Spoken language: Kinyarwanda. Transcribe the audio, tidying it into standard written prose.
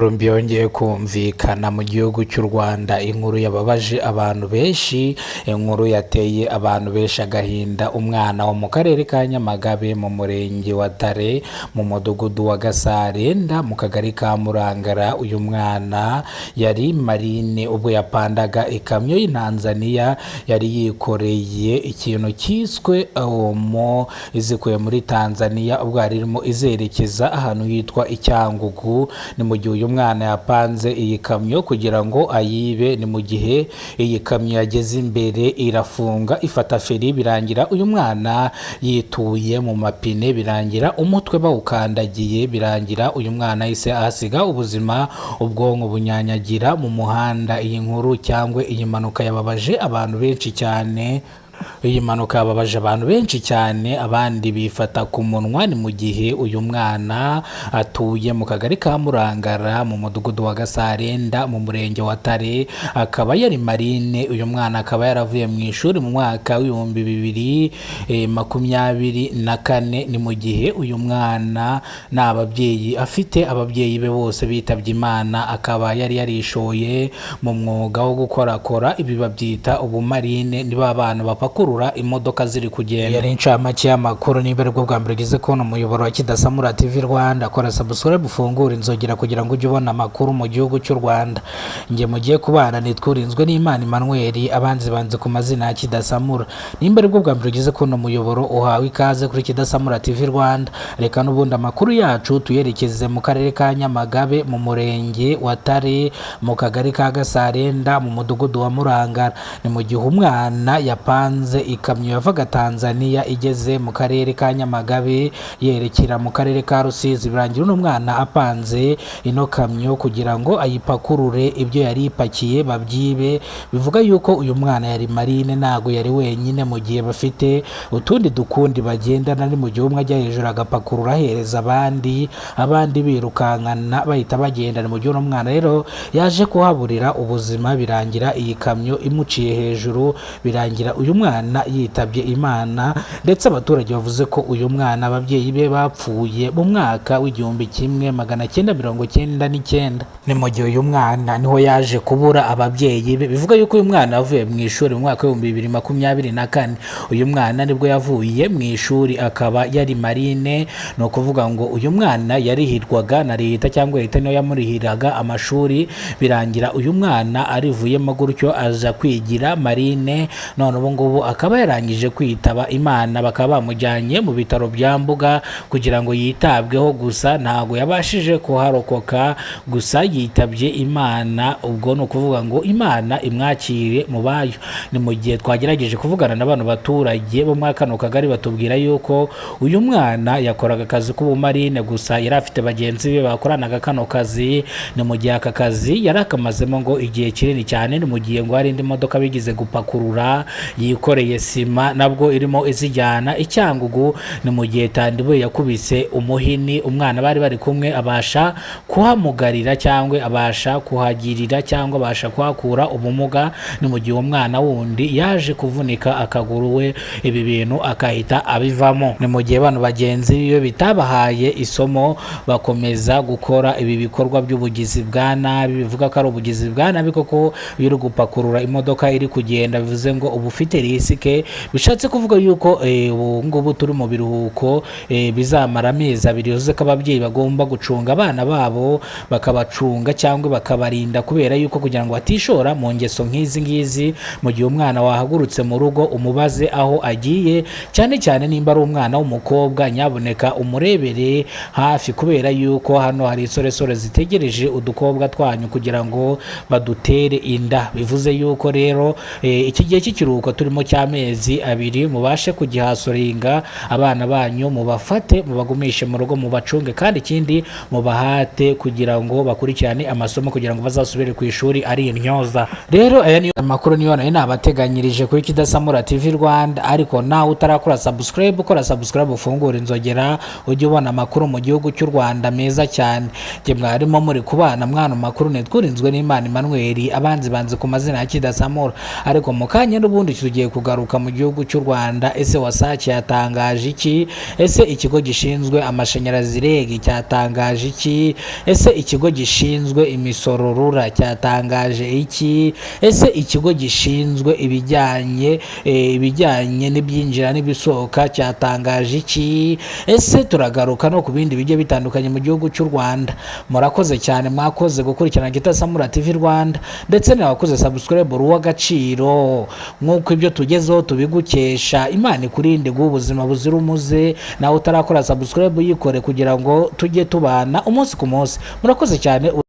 Byongeye kumvikana mu gihugu cy'u Rwanda, inkuru yababaje abantu benshi, inkuru yateye abantu benshi agahinda. Umwana wo mu karere ka Nyamagabe mu murenge wa Tare mu mudugudu wa Gasarenda mu kagari ka Murangara, uyu mwana yari marine ubwo yapandaga ikamyo y'Intanzania yari yikoreye ikintu cyiswe omo izikuye muri Tanzania, ubwo yari irimo izerekeza ahantu hitwa Icyangugu. Ni mu gihe uyu mwana yapanze iyi kamyo kugira ngo ayibe, ni mu gihe iyi kamyo yageze imbere irafunga ifata feri, birangira uyu mwana yituye mu mapine, birangira umutwe bawukandagiye, birangira uyu mwana yahise ahasiga ubuzima, ubwonko bunyanyagira mu muhanda. Iyi nkuru cyangwa iyi mpanuka yababaje abantu benshi cyane. Iyi mpanuka yababaje abantu benshi cyane, abandi bifata ku munwa. Ni mu gihe uyu mwana atuye mu kagari ka Murangara mu mudugudu wa Gasarenda mu murenge wa Tare, akaba yari marine. Uyu mwana akaba yaravuye mu ishuri mu mwaka w'ibihumbi 2024. Ni mu gihe uyu mwana n'ababyeyi afite, ababyeyi be bose bitabye Imana, akaba yari yarishoye mu mwuga wo gukorakora ibi babyita ubumarine, niba abantu bapakurura imodoka ziri kugenda. Yari incamake y'amakuru. Niba aribwo bwa mbere ugeze kubona umuyoboro wa Kidasamura TV Rwanda, kora subscribe ufungure inzogera kugira ngo ujye ubona amakuru mu gihugu cy'u Rwanda. Nge mugiye kubana nitwurinzwe n'Imana Emmanuel, abanzi banze ku mazina ya Kidasamura. Nimba aribwo bwa mbere ugeze kubona umuyoboro, uhawe ikaze kuri Kidasamura TV Rwanda. Reka n'ubundi amakuru yacu tuyerekeze mu karere ka Nyamagabe mu murenge wa Tare mu kagari ka Gasarenda mu mudugudu wa Murangara. Ni mu gihe umwana yapanze ikamyo yavaga Tanzania igeze mu karere ka Nyamagabe yerekera mu karere ka Rusizi, birangira uno mwana apanze ino kamyo kugira ngo ayipakurure ibyo yari ipakiye babyibe. Bivuga yuko uyu mwana yari marine, ntago yari wenyine, mu gihe bafite utundi dukundi bagendana. Ni mu gihe umwe ajya hejuru agapakurura ahereza abandi birukankana bahita bagenda. Ni mu gihe uno mwana rero yaje kuhaburira ubuzima, birangira iyi kamyo imuciye hejuru, birangira uyu mwana yitabye Imana. Ndetse abaturage bavuze ko uyu mwana ababyeyi be bapfuye mu mwaka w'1999. Ni mu gihe uyu mwana niho yaje kubura ababyeyi be. Bivuga yuko uyu mwana yavuye mu ishuri mu mwaka w'2024. Uyu mwana nibwo yavuye mu ishuri, akaba yari marine. No kuvuga ngo uyu mwana yarihirwaga na leta, cyangwa leta niyo yamurihiraga amashuri, birangira uyu mwana arivuyemo gutyo aza kwigira marine. None ubu ngubu akaba yarangije kwitaba Imana, bakaba bamujyanye mu bitaro bya Mbuga kugira ngo yitabweho, gusa ntago yabashije kuharokoka, gusa yitabye Imana. Ubwo ni ukuvuga ngo Imana imwakire mu bayo. Ni mu gihe twagerageje kuvugana n'abantu baturage bo muri kano kagari, batubwira yuko uyu mwana yakoraga akazi k'ubumarine, gusa yari afite bagenzi be bakoranaga kano kazi. Ni mu gihe aka kazi yari akamazemo ngo igihe kinini cyane. Ni mu gihe ngo hari indi modoka bigize gupakurura yikoreye sima, nabwo irimo izijyana Icyangugu. Ni mu gihe Tandibuye yakubise umuhini umwana bari bari kumwe, abasha kuhamugarira cyangwa abasha kuhagirira cyangwa abasha kuhakura ubumuga. Ni mu gihe umwana wundi yaje kuvunika akaguru we, ibi bintu akahita abivamo. Ni mu gihe bano bagenzi biwe bitabahaye isomo, bakomeza gukora ibi bikorwa by'ubugizi bwa nabi. Bivuga ko ari ubugizi bwa nabi koko iyo uri gupakurura imodoka iri kugenda, bivuze ngo ubu ufite risike. Bishatse kuvuga yuko ubu ngubu turi mu biruhuko bizamara amezi 2, bivuze ko ababyeyi bagomba gucunga abana babo, bakabacunga cyangwa bakabarinda, kubera yuko kugira ngo batishora mu ngeso nk'izi ngizi. Mu gihe umwana wahagurutse mu rugo, umubaze aho agiye, cyane cyane nimba ari umwana w'umukobwa, nyaboneka umurebere hafi, kubera yuko hano hari insoresore zitegereje udukobwa twanyu kugira ngo badutere inda. Bivuze yuko rero iki gihe cy'ikiruhuko turimo cy'amezi 2 mubashe kugihasoringa abana banyu, mubafate mubagumishe mu rugo, mubacunge, kandi ikindi mubahate kugira ngo bakurikirane amasomo kugira ngo bazasubire ku ishuri ari intyoza. Rero aya niyo amakuru niyo nabateganyirije kuri Kidasamura TV Rwanda. Ariko nawe utarakora subscribe, ukora subscribe ufungura inzogera ujye ubona amakuru mu gihugu cy'u Rwanda meza cyane. Nge mwarimo muri kubana mwana makuru nitwurinzwe n'Imana Emmanuel, abanzi banze ku mazina ya Kidasamura. Ariko mu kanya n'ubundi tugiye yongeye kugaruka mu gihugu cy'u Rwanda. Ese wasake yatangaje iki? Ese ikigo gishinzwe amashanyarazi REG cyatangaje iki? Ese ikigo gishinzwe imisoro RURA cyatangaje iki? Ese ikigo gishinzwe ibijyanye n'ibyinjira n'ibisohoka cyatangaje iki? Ese turagaruka no ku bindi bigiye bitandukanye mu gihugu cy'u Rwanda. Murakoze cyane, mwakoze gukurikirana Gitasamura TV Rwanda, ndetse nabakoze subscribe uw'agaciro, nk'uko ibyo tugezeho tubigukesha. Imana ikurinde guha ubuzima buzira umuze. Nawe utarakora subscribe yikore kugira ngo tujye tubana umunsi ku munsi. Murakoze cyane.